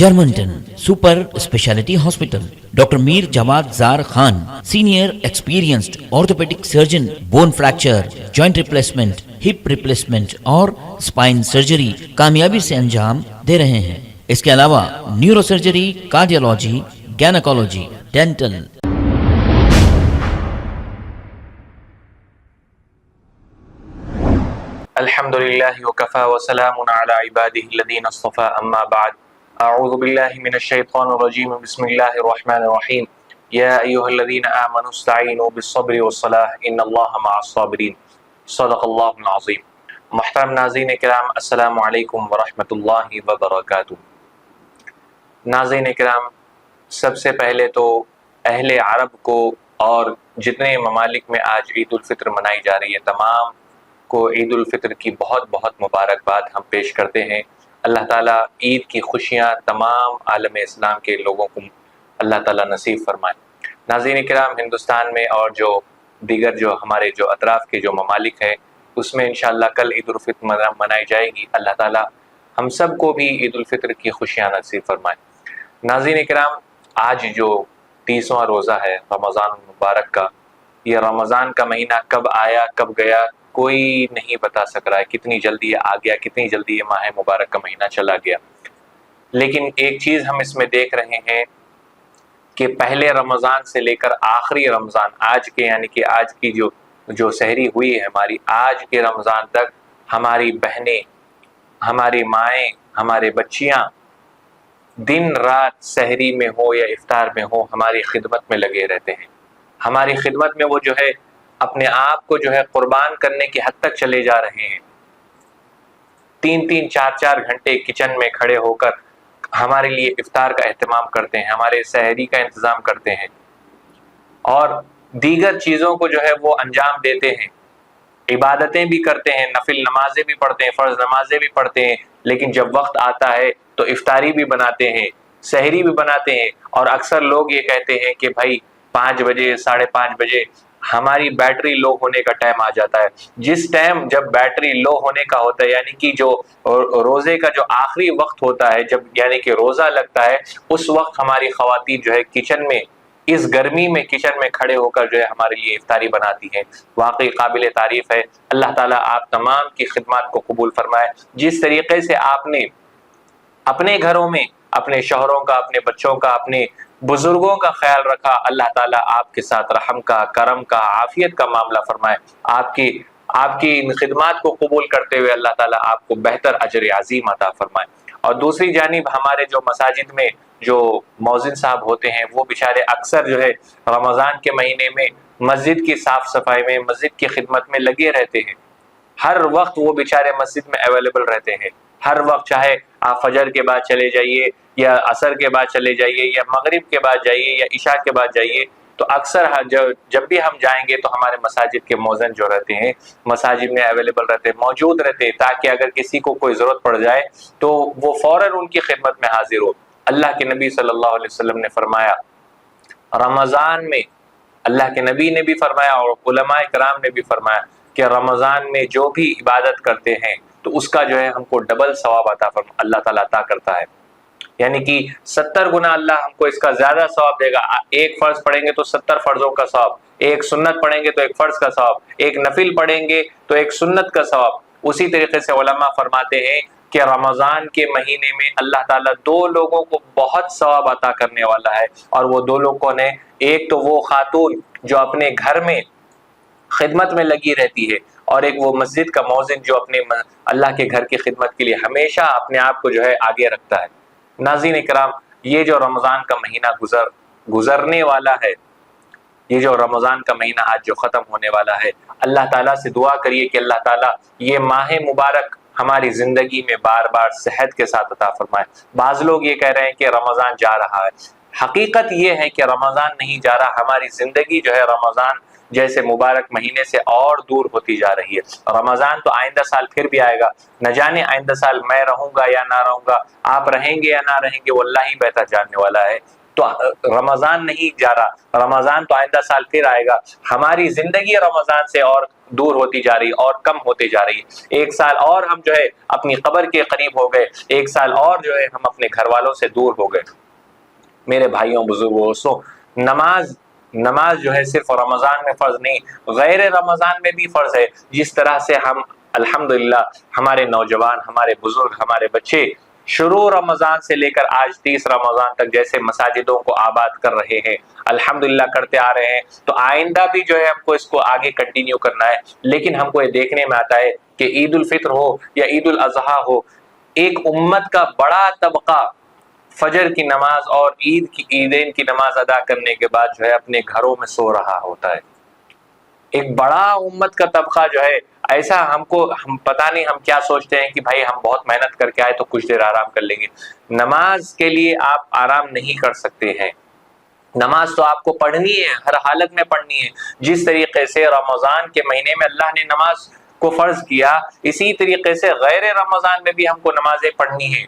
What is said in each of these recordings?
جرمنٹن super speciality hospital, doctor میر جواد زار Khan, senior experienced orthopaedic surgeon, bone fracture, joint replacement, hip replacement اور spine surgery کامیابی سے انجام دے رہے ہیں۔ اس کے علاوہ نیورو سرجری، کارڈیالوجی، گینیکولوجی، ڈینٹل۔ الحمد للہ وکفى وسلام علی عباده الذین اصطفى، اما بعد، اعوذ باللہ من الشیطان الرجیم، بسم اللہ الرحمن الرحیم۔ یا ایہا الذین آمنوا استعینوا بالصبر والصلاة ان اللہ مع الصابرین، صدق اللہ العظیم۔ محترم ناظرین کرام، السلام علیکم ورحمۃ اللہ وبرکاتہ۔ ناظرین کرام، سب سے پہلے تو اہل عرب کو اور جتنے ممالک میں آج عید الفطر منائی جا رہی ہے تمام کو عید الفطر کی بہت بہت مبارکباد ہم پیش کرتے ہیں۔ اللہ تعالیٰ عید کی خوشیاں تمام عالم اسلام کے لوگوں کو اللہ تعالیٰ نصیب فرمائے۔ ناظرین کرام، ہندوستان میں اور جو دیگر جو ہمارے جو اطراف کے جو ممالک ہیں اس میں انشاءاللہ کل عید الفطر منائی جائے گی۔ اللہ تعالیٰ ہم سب کو بھی عید الفطر کی خوشیاں نصیب فرمائے۔ ناظرین کرام، آج جو 30واں روزہ ہے رمضان المبارک کا، یہ رمضان کا مہینہ کب آیا کب گیا کوئی نہیں بتا سک رہا ہے، کتنی جلدی یہ آ گیا، کتنی جلدی یہ ماہ مبارک کا مہینہ چلا گیا۔ لیکن ایک چیز ہم اس میں دیکھ رہے ہیں کہ پہلے رمضان سے لے کر آخری رمضان آج کے، یعنی کہ آج کی جو سحری ہوئی ہے ہماری، آج کے رمضان تک ہماری بہنیں، ہماری مائیں، ہمارے بچیاں دن رات سحری میں ہو یا افطار میں ہو ہماری خدمت میں لگے رہتے ہیں۔ ہماری خدمت میں وہ جو ہے اپنے آپ کو جو ہے قربان کرنے کی حد تک چلے جا رہے ہیں۔ 3 4 گھنٹے کچن میں کھڑے ہو کر ہمارے لیے افطار کا اہتمام کرتے ہیں، ہمارے سحری کا انتظام کرتے ہیں اور دیگر چیزوں کو جو ہے وہ انجام دیتے ہیں، عبادتیں بھی کرتے ہیں، نفل نمازیں بھی پڑھتے ہیں، فرض نمازیں بھی پڑھتے ہیں، لیکن جب وقت آتا ہے تو افطاری بھی بناتے ہیں، سحری بھی بناتے ہیں۔ اور اکثر لوگ یہ کہتے ہیں کہ بھائی 5 بجے 5:30 بجے ہماری بیٹری لو ہونے کا ٹائم آ جاتا ہے۔ جس ٹائم جب بیٹری لو ہونے کا ہوتا ہے، یعنی کہ جو روزے کا جو آخری وقت ہوتا ہے، جب یعنی کہ روزہ لگتا ہے، اس وقت ہماری خواتین جو ہے کچن میں اس گرمی میں کچن میں کھڑے ہو کر جو ہے ہمارے لیے افطاری بناتی ہیں۔ واقعی قابل تعریف ہے۔ اللہ تعالیٰ آپ تمام کی خدمات کو قبول فرمائے۔ جس طریقے سے آپ نے اپنے گھروں میں اپنے شوہروں کا، اپنے بچوں کا، اپنے بزرگوں کا خیال رکھا، اللہ تعالیٰ آپ کے ساتھ رحم کا، کرم کا، عافیت کا معاملہ فرمائے۔ آپ کی ان خدمات کو قبول کرتے ہوئے اللہ تعالیٰ آپ کو بہتر اجر عظیم عطا فرمائے۔ اور دوسری جانب ہمارے جو مساجد میں جو مؤذن صاحب ہوتے ہیں وہ بیچارے اکثر جو ہے رمضان کے مہینے میں مسجد کی صاف صفائی میں، مسجد کی خدمت میں لگے رہتے ہیں۔ ہر وقت وہ بیچارے مسجد میں اویلیبل رہتے ہیں، ہر وقت، چاہے آپ فجر کے بعد چلے جائیے یا عصر کے بعد چلے جائیے یا مغرب کے بعد جائیے یا عشاء کے بعد جائیے، تو اکثر جب بھی ہم جائیں گے تو ہمارے مساجد کے مؤذن جو رہتے ہیں مساجد میں اویلیبل رہتے ہیں، موجود رہتے ہیں، تاکہ اگر کسی کو کوئی ضرورت پڑ جائے تو وہ فوراً ان کی خدمت میں حاضر ہو۔ اللہ کے نبی صلی اللہ علیہ وسلم نے فرمایا رمضان میں، اللہ کے نبی نے بھی فرمایا اور علماء کرام نے بھی فرمایا کہ رمضان میں جو بھی عبادت کرتے ہیں تو اس کا جو ہے ہم کو ڈبل ثواب اللہ تعالیٰ عطا کرتا ہے، یعنی کہ 70 گنا اللہ ہم کو اس کا زیادہ ثواب دے گا۔ ایک فرض پڑھیں گے تو 70 فرضوں کا ثواب، ایک سنت پڑھیں گے تو ایک فرض کا ثواب، ایک نفل پڑھیں گے تو ایک سنت کا ثواب۔ اسی طریقے سے علماء فرماتے ہیں کہ رمضان کے مہینے میں اللہ تعالیٰ 2 لوگوں کو بہت ثواب عطا کرنے والا ہے، اور وہ 2 لوگ کون ہیں؟ ایک تو وہ خاتون جو اپنے گھر میں خدمت میں لگی رہتی ہے، اور ایک وہ مسجد کا مؤذن جو اپنے اللہ کے گھر کی خدمت کے لیے ہمیشہ اپنے آپ کو جو ہے آگے رکھتا ہے۔ ناظرین اکرام، یہ جو رمضان کا مہینہ گزرنے والا ہے، یہ جو رمضان کا مہینہ آج جو ختم ہونے والا ہے، اللہ تعالیٰ سے دعا کریے کہ اللہ تعالیٰ یہ ماہ مبارک ہماری زندگی میں بار بار صحت کے ساتھ عطا فرمائے۔ بعض لوگ یہ کہہ رہے ہیں کہ رمضان جا رہا ہے، حقیقت یہ ہے کہ رمضان نہیں جا رہا، ہماری زندگی جو ہے رمضان جیسے مبارک مہینے سے اور دور ہوتی جا رہی ہے۔ رمضان تو آئندہ سال پھر بھی آئے گا، نہ جانے آئندہ سال میں رہوں گا یا نہ رہوں گا، آپ رہیں گے یا نہ رہیں گے، وہ اللہ ہی بہتر جاننے والا ہے۔ تو رمضان نہیں جا رہا، رمضان تو آئندہ سال پھر آئے گا۔ ہماری زندگی رمضان سے اور دور ہوتی جا رہی اور کم ہوتے جا رہی ہے۔ 1 سال اور ہم جو ہے اپنی قبر کے قریب ہو گئے، 1 سال اور جو ہے ہم اپنے گھر والوں سے دور ہو گئے۔ میرے بھائیوں، بزرگوں، دوستوں، نماز جو ہے صرف رمضان میں فرض نہیں، غیر رمضان میں بھی فرض ہے۔ جس طرح سے ہم الحمدللہ ہمارے نوجوان، ہمارے بزرگ، ہمارے بچے شروع رمضان سے لے کر آج 30 رمضان تک جیسے مساجدوں کو آباد کر رہے ہیں، الحمدللہ کرتے آ رہے ہیں، تو آئندہ بھی جو ہے ہم کو اس کو آگے کنٹینیو کرنا ہے۔ لیکن ہم کو یہ دیکھنے میں آتا ہے کہ عید الفطر ہو یا عید الاضحیٰ ہو، ایک امت کا بڑا طبقہ فجر کی نماز اور عیدین کی نماز ادا کرنے کے بعد جو ہے اپنے گھروں میں سو رہا ہوتا ہے۔ ایک بڑا امت کا طبقہ جو ہے ایسا، ہم پتہ نہیں ہم کیا سوچتے ہیں کہ بھائی ہم بہت محنت کر کے آئے تو کچھ دیر آرام کر لیں گے۔ نماز کے لیے آپ آرام نہیں کر سکتے ہیں، نماز تو آپ کو پڑھنی ہے، ہر حالت میں پڑھنی ہے۔ جس طریقے سے رمضان کے مہینے میں اللہ نے نماز کو فرض کیا، اسی طریقے سے غیر رمضان میں بھی ہم کو نمازیں پڑھنی ہیں۔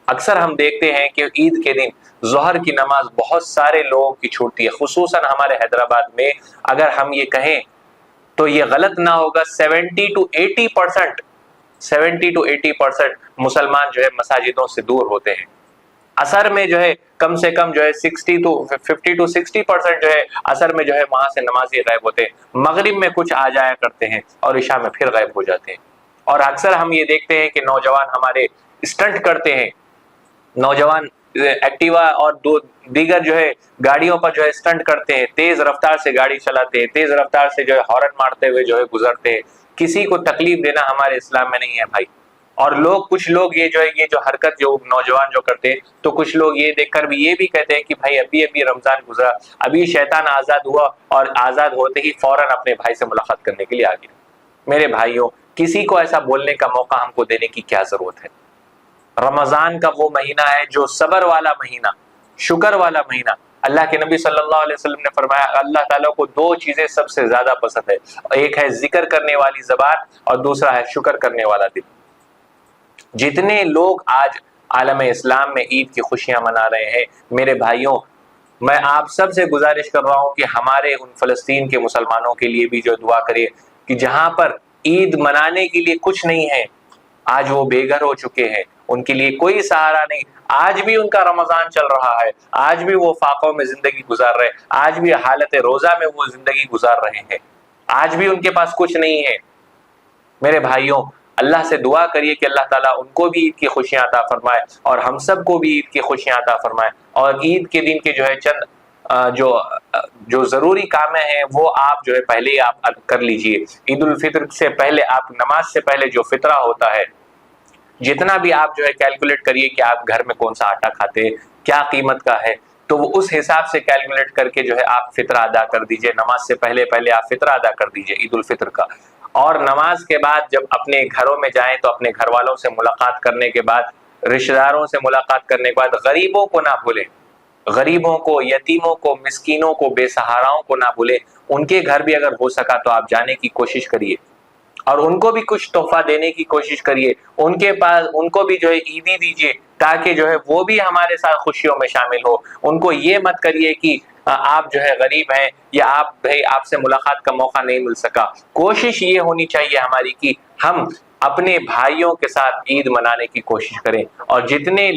اکثر ہم دیکھتے ہیں کہ عید کے دن ظہر کی نماز بہت سارے لوگوں کی چھوٹتی ہے، خصوصاً ہمارے حیدرآباد میں۔ اگر ہم یہ کہیں تو یہ غلط نہ ہوگا، 70 to 80% مسلمان جو ہے مساجدوں سے دور ہوتے ہیں۔ عصر میں جو ہے کم سے کم جو ہے 50 to 60% جو ہے عصر میں جو ہے وہاں سے نمازی غائب ہوتے ہیں، مغرب میں کچھ آ جایا کرتے ہیں اور عشاء میں پھر غائب ہو جاتے ہیں۔ اور اکثر ہم یہ دیکھتے ہیں کہ نوجوان ہمارے اسٹنٹ کرتے ہیں، نوجوان ایکٹیوا اور دیگر جو ہے گاڑیوں پر جو ہے اسٹنٹ کرتے ہیں، تیز رفتار سے گاڑی چلاتے ہیں، تیز رفتار سے جو ہے ہارن مارتے ہوئے جو ہے گزرتے ہیں۔ کسی کو تکلیف دینا ہمارے اسلام میں نہیں ہے بھائی۔ اور کچھ لوگ یہ جو حرکت جو نوجوان جو کرتے ہیں، تو کچھ لوگ یہ دیکھ کر بھی یہ بھی کہتے ہیں کہ بھائی ابھی رمضان گزرا، ابھی شیطان آزاد ہوا اور آزاد ہوتے ہی فوراً اپنے بھائی سے ملاقات کرنے کے لیے آ گیا۔ میرے بھائیوں، کسی کو ایسا بولنے کا موقع ہم کو دینے کی کیا ضرورت ہے؟ رمضان کا وہ مہینہ ہے جو صبر والا مہینہ، شکر والا مہینہ۔ اللہ کے نبی صلی اللہ علیہ وسلم نے فرمایا اللہ تعالیٰ کو 2 چیزیں سب سے زیادہ پسند ہے، ایک ہے ذکر کرنے والی زبان اور دوسرا ہے شکر کرنے والا دل۔ جتنے لوگ آج عالم اسلام میں عید کی خوشیاں منا رہے ہیں، میرے بھائیوں، میں آپ سب سے گزارش کر رہا ہوں کہ ہمارے ان فلسطین کے مسلمانوں کے لیے بھی جو دعا کرے کہ جہاں پر عید منانے کے لیے کچھ نہیں ہے، آج وہ بے گھر ہو چکے ہیں، ان کے لیے کوئی سہارا نہیں، آج بھی ان کا رمضان چل رہا ہے، آج بھی وہ فاقوں میں زندگی گزار رہے ہیں، آج بھی حالت روزہ میں وہ زندگی گزار رہے ہیں، آج بھی ان کے پاس کچھ نہیں ہے۔ میرے بھائیوں، اللہ سے دعا کریے کہ اللہ تعالیٰ ان کو بھی عید کی خوشیاں عطا فرمائے اور ہم سب کو بھی عید کی خوشیاں عطا فرمائے۔ اور عید کے دن کے جو ہے چند جو ضروری کام ہیں وہ آپ جو ہے پہلے ہی آپ کر لیجئے۔ عید الفطر سے پہلے، آپ نماز سے پہلے جو فطرہ ہوتا ہے، جتنا بھی آپ جو ہے کیلکولیٹ کریے کہ آپ گھر میں کون سا آٹا کھاتے ہیں، کیا قیمت کا ہے، تو وہ اس حساب سے کیلکولیٹ کر کے جو ہے آپ فطرہ ادا کر دیجئے۔ نماز سے پہلے آپ فطرہ ادا کر دیجئے عید الفطر کا۔ اور نماز کے بعد جب اپنے گھروں میں جائیں تو اپنے گھر والوں سے ملاقات کرنے کے بعد، رشتہ داروں سے ملاقات کرنے کے بعد غریبوں کو نہ بھولیں، غریبوں کو، یتیموں کو، مسکینوں کو، بے سہاراؤں کو نہ بھولیں۔ ان کے گھر بھی اگر ہو سکا تو آپ جانے کی کوشش کریے اور ان کو بھی کچھ تحفہ دینے کی کوشش کریے، ان کے پاس ان کو بھی جو ہے عیدی دیجیے تاکہ جو ہے وہ بھی ہمارے ساتھ خوشیوں میں شامل ہو۔ ان کو یہ مت کریے کہ آپ جو ہے غریب ہیں یا آپ سے ملاقات کا موقع نہیں مل سکا۔ کوشش یہ ہونی چاہیے ہماری کہ ہم اپنے بھائیوں کے ساتھ عید منانے کی کوشش کریں۔ اور جتنے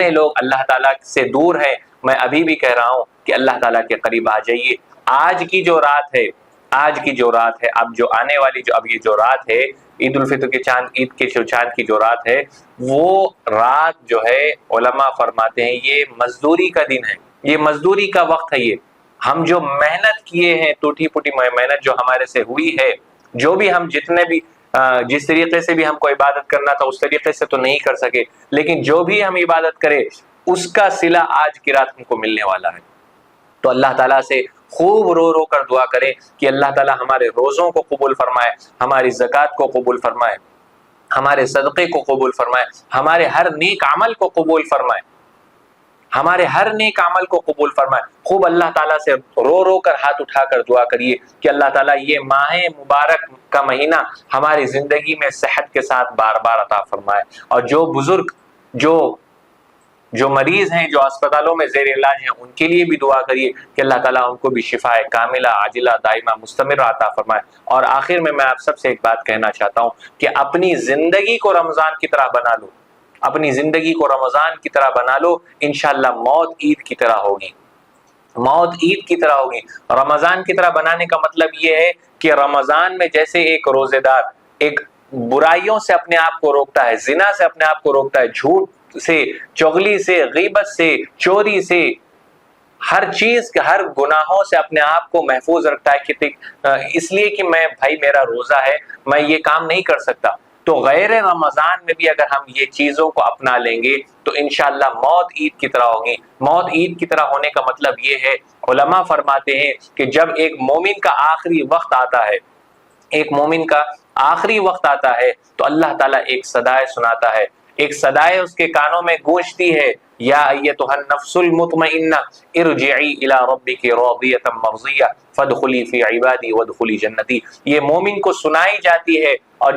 لوگ اللہ تعالیٰ سے دور ہیں، میں ابھی بھی کہہ رہا ہوں کہ اللہ تعالیٰ کے قریب آ جائیے۔ آج کی جو رات ہے، اب جو آنے والی اب یہ جو رات ہے، عید الفطر کے عید کے چاند کی جو رات ہے، وہ رات جو ہے علماء فرماتے ہیں یہ مزدوری کا دن ہے، یہ مزدوری کا وقت ہے۔ یہ ہم جو محنت کیے ہیں، ٹوٹی پھوٹی محنت جو ہمارے سے ہوئی ہے، جو بھی ہم جس طریقے سے بھی ہم کو عبادت کرنا تھا اس طریقے سے تو نہیں کر سکے، لیکن جو بھی ہم عبادت کرے اس کا صلہ آج کی رات ہم کو ملنے والا ہے۔ تو اللہ تعالیٰ سے خوب رو کر دعا کریں کہ اللہ تعالیٰ ہمارے روزوں کو قبول فرمائے، ہماری زکوٰۃ کو قبول فرمائے، ہمارے صدقے کو قبول فرمائے، ہمارے ہر نیک عمل کو قبول فرمائے، خوب اللہ تعالیٰ سے رو کر ہاتھ اٹھا کر دعا کریے کہ اللہ تعالیٰ یہ ماہ مبارک کا مہینہ ہماری زندگی میں صحت کے ساتھ بار بار عطا فرمائے۔ اور جو جو مریض ہیں جو اسپتالوں میں زیر علاج ہیں ان کے لیے بھی دعا کریے کہ اللہ تعالیٰ ان کو بھی شفا کاملہ عاجلہ دائمہ مستمر عطا فرمائے۔ اور آخر میں آپ سب سے ایک بات کہنا چاہتا ہوں کہ اپنی زندگی کو رمضان کی طرح بنا لو، اپنی زندگی کو رمضان کی طرح بنا لو، انشاءاللہ موت عید کی طرح ہوگی، موت عید کی طرح ہوگی۔ رمضان کی طرح بنانے کا مطلب یہ ہے کہ رمضان میں جیسے ایک روزے دار ایک برائیوں سے اپنے آپ کو روکتا ہے، زنا سے اپنے آپ کو روکتا ہے، جھوٹ سے، چغلی سے، غیبت سے، چوری سے، ہر چیز کے ہر گناہوں سے اپنے آپ کو محفوظ رکھتا ہے کہ اس لیے کہ میں بھائی میرا روزہ ہے، میں یہ کام نہیں کر سکتا، تو غیر رمضان میں بھی اگر ہم یہ چیزوں کو اپنا لیں گے تو انشاءاللہ موت عید کی طرح ہوگی۔ موت عید کی طرح ہونے کا مطلب یہ ہے، علماء فرماتے ہیں کہ جب ایک مومن کا آخری وقت آتا ہے، ایک مومن کا آخری وقت آتا ہے تو اللہ تعالیٰ ایک صدائے سناتا ہے، ایک صدائے اس کے کانوں میں گونجتی ہے، یا ایتھا النفس المطمئنہ ارجعی الی ربک راضیۃ مرضیہ فادخلی فی عبادی وادخلی جنتی۔ یہ مومن کو سنائی جاتی ہے، اور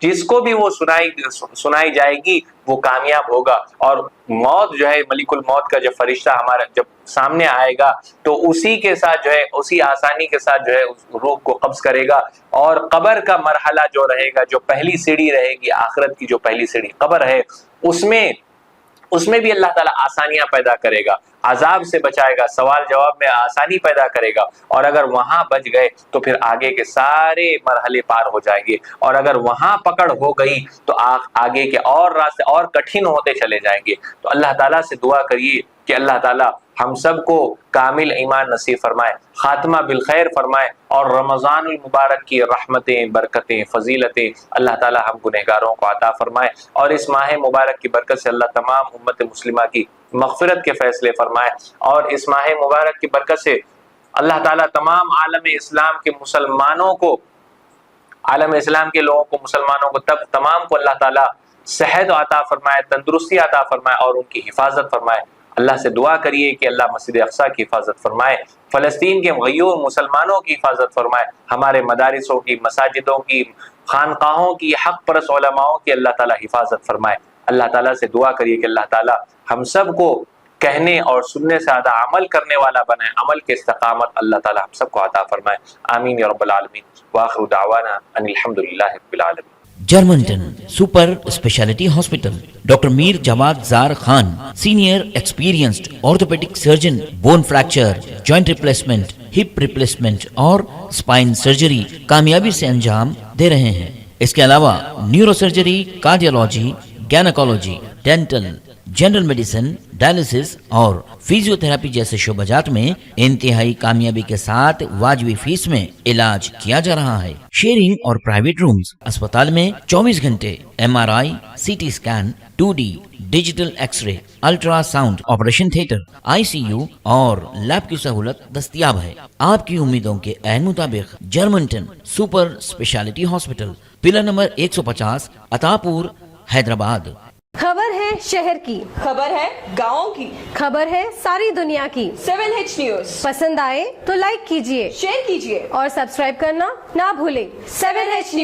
جس کو بھی وہ سنائی جائے گی وہ کامیاب ہوگا۔ اور موت جو ہے، ملک الموت کا جو فرشتہ ہمارا جب سامنے آئے گا تو اسی کے ساتھ جو ہے، اسی آسانی کے ساتھ جو ہے اس روح کو قبض کرے گا، اور قبر کا مرحلہ جو رہے گا، جو پہلی سیڑھی رہے گی، آخرت کی جو پہلی سیڑھی قبر ہے، اس میں بھی اللہ تعالیٰ آسانیاں پیدا کرے گا، عذاب سے بچائے گا، سوال جواب میں آسانی پیدا کرے گا، اور اگر وہاں بچ گئے تو پھر آگے کے سارے مرحلے پار ہو جائیں گے، اور اگر وہاں پکڑ ہو گئی تو آگے کے اور راستے اور کٹھن ہوتے چلے جائیں گے۔ تو اللہ تعالیٰ سے دعا کریے کہ اللہ تعالیٰ ہم سب کو کامل ایمان نصیب فرمائے، خاتمہ بالخیر فرمائے، اور رمضان المبارک کی رحمتیں، برکتیں، فضیلتیں اللہ تعالیٰ ہم گنہگاروں کو عطا فرمائے، اور اس ماہ مبارک کی برکت سے اللہ تمام امت مسلمہ کی مغفرت کے فیصلے فرمائے، اور اس ماہ مبارک کی برکت سے اللہ تعالیٰ تمام عالم اسلام کے مسلمانوں کو، عالم اسلام کے لوگوں کو، مسلمانوں کو تمام کو اللہ تعالیٰ صحت عطا فرمائے، تندرستی عطا فرمائے، اور ان کی حفاظت فرمائے۔ اللہ سے دعا کریے کہ اللہ مسجد اقصیٰ کی حفاظت فرمائے، فلسطین کے غیور مسلمانوں کی حفاظت فرمائے، ہمارے مدارسوں کی، مساجدوں کی، خانقاہوں کی، حق پرست علماؤں کی اللہ تعالیٰ حفاظت فرمائے۔ اللہ تعالیٰ سے دعا کریے کہ اللہ تعالیٰ ہم سب کو کہنے اور سننے سے زیادہ عمل کرنے والا بنائے، عمل کے استقامت اللہ تعالیٰ ہم سب کو عطا فرمائے۔ آمین یا رب العالمین، وآخر دعوانا ان الحمدللہ رب العالمین۔ Germanten super speciality hospital, doctor Mir Jamaat Zar Khan, senior experienced orthopaedic surgeon, bone fracture, joint replacement, hip replacement اور اسپائن سرجری کامیابی سے انجام دے رہے ہیں۔ اس کے علاوہ neuro surgery, cardiology, gynaecology, dental, general medicine, dialysis اور فزیو تھراپی جیسے شعبات میں انتہائی کامیابی کے ساتھ واجبی فیس میں علاج کیا جا رہا ہے۔ شیئرنگ اور پرائیویٹ رومز، اسپتال میں 24 گھنٹے MRI، CT scan, 2D digital X ray, ultra sound, operation theatre, ICU اور لیب کی سہولت دستیاب ہے۔ آپ کی امیدوں کے عین مطابق Germanten super speciality hospital, pillar number 150، Attapur, Hyderabad. خبر ہے شہر کی، خبر ہے گاؤں کی، خبر ہے ساری دنیا کی۔ 7H نیوز پسند آئے تو لائک کیجئے، شیئر کیجیے اور سبسکرائب کرنا نہ بھولیں۔ 7H news.